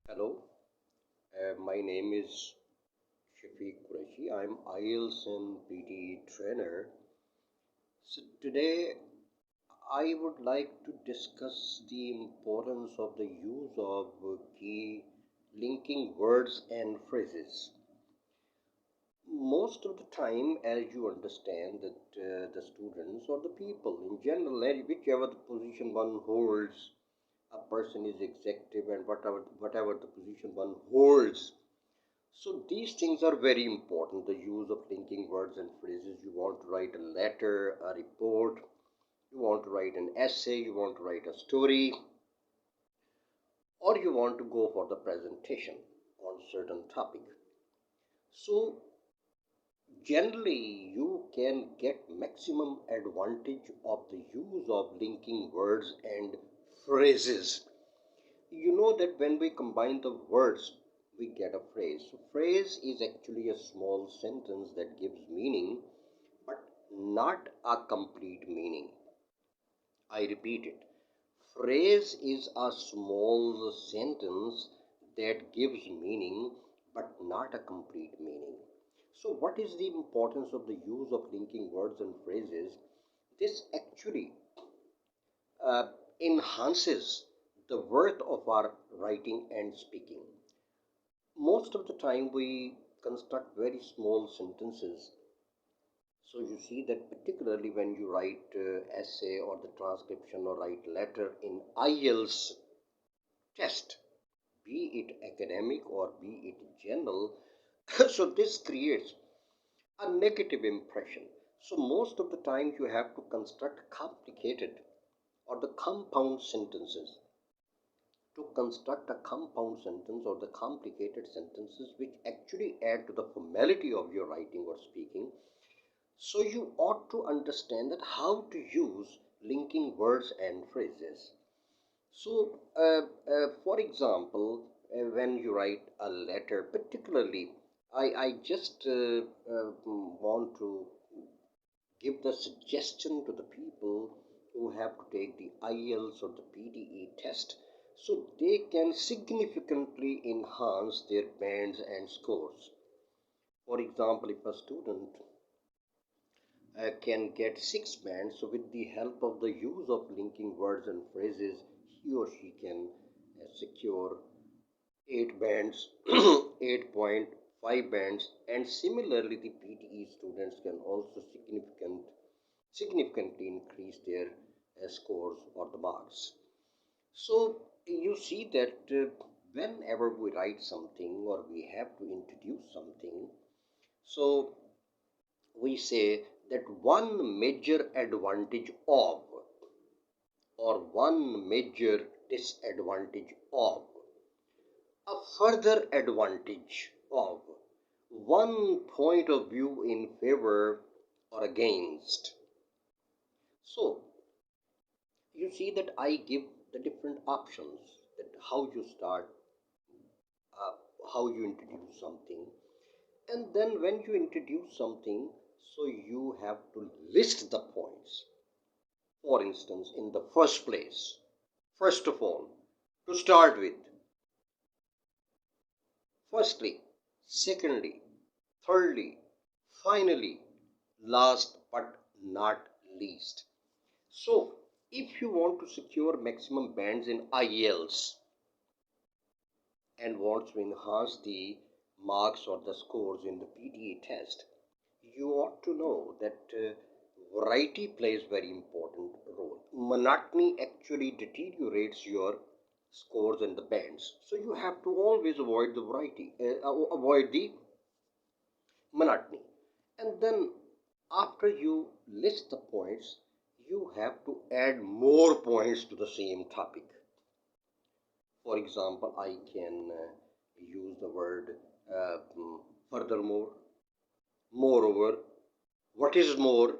Hello, my name is Shafiq Qureshi. I'm IELTS and PTE trainer. So today I would like to discuss the importance of the use of key linking words and phrases. Most of the time, as you understand that the students or the people in general, whichever the position one holds, a person is executive and whatever the position one holds. So these things are very important. The use of linking words and phrases. You want to write a letter, a report, you want to write an essay, you want to write a story, or you want to go for the presentation on certain topic. So generally you can get maximum advantage of the use of linking words and phrases. You know that when we combine the words, we get a phrase. So phrase is actually a small sentence that gives meaning, but not a complete meaning. I repeat it. Phrase is a small sentence that gives meaning, but not a complete meaning. So what is the importance of the use of linking words and phrases? This actually uh, enhances the worth of our writing and speaking. Most of the time we construct very small sentences. So you see that particularly when you write essay or the transcription or write letter in IELTS test, be it academic or be it general, so this creates a negative impression. So most of the time you have to construct complicated or the compound sentences. To construct a compound sentence or the complicated sentences which actually add to the formality of your writing or speaking. So you ought to understand that how to use linking words and phrases. So for example, when you write a letter, particularly I just want to give the suggestion to the people who have to take the IELTS or the PTE test, so they can significantly enhance their bands and scores. For example, if a student can get 6 bands, so with the help of the use of linking words and phrases, he or she can secure 8 bands, 8.5 bands, and similarly, the PTE students can also significantly increase their scores or the marks. So you see that whenever we write something or we have to introduce something, so we say that one major advantage of or one major disadvantage of, a further advantage of, one point of view in favor or against. So you see that I give the different options, that how you start, uh, how you introduce something, and then when you introduce something, so you have to list the points. For instance, in the first place, first of all, to start with, firstly, secondly, thirdly, finally, last but not least. So if you want to secure maximum bands in IELTS and wants to enhance the marks or the scores in the PTE test, you ought to know that variety plays very important role. Monotony actually deteriorates your scores and the bands. So you have to always avoid the variety, avoid the monotony. And then after you list the points, you have to add more points to the same topic. For example, I can use the word furthermore, moreover, what is more,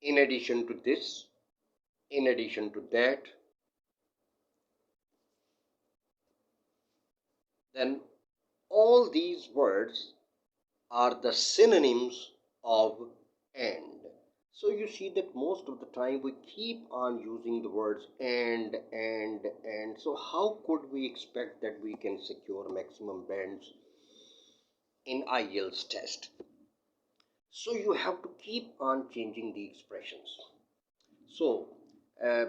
in addition to this, in addition to that, then all these words are the synonyms of and. So you see that most of the time we keep on using the words and. So how could we expect that we can secure maximum bands in IELTS test? So you have to keep on changing the expressions. So, uh,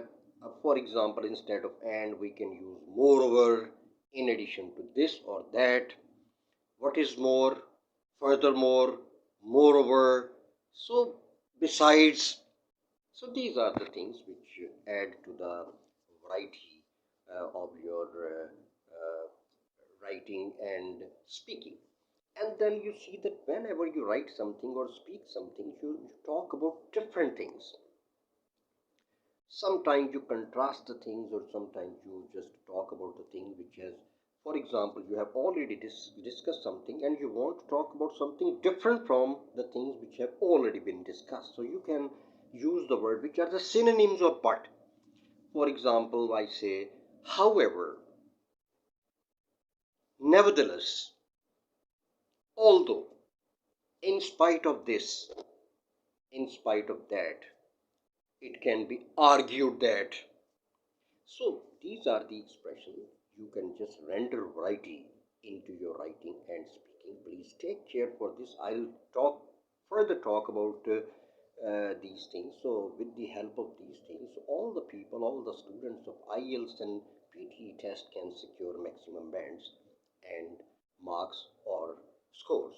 for example, instead of and, we can use moreover, in addition to this or that, what is more, furthermore, moreover, so besides. So these are the things which add to the variety of your writing and speaking. And then you see that whenever you write something or speak something, you talk about different things. Sometimes you contrast the things, or sometimes you just talk about the thing which has, for example, you have already discussed something and you want to talk about something different from the things which have already been discussed. So you can use the word which are the synonyms of but. For example, I say however, nevertheless, although, in spite of this, in spite of that, it can be argued that. So these are the expressions. You can just render variety into your writing and speaking. Please take care for this. I'll talk about these things. So with the help of these things, all the people, all the students of IELTS and PTE test can secure maximum bands and marks or scores.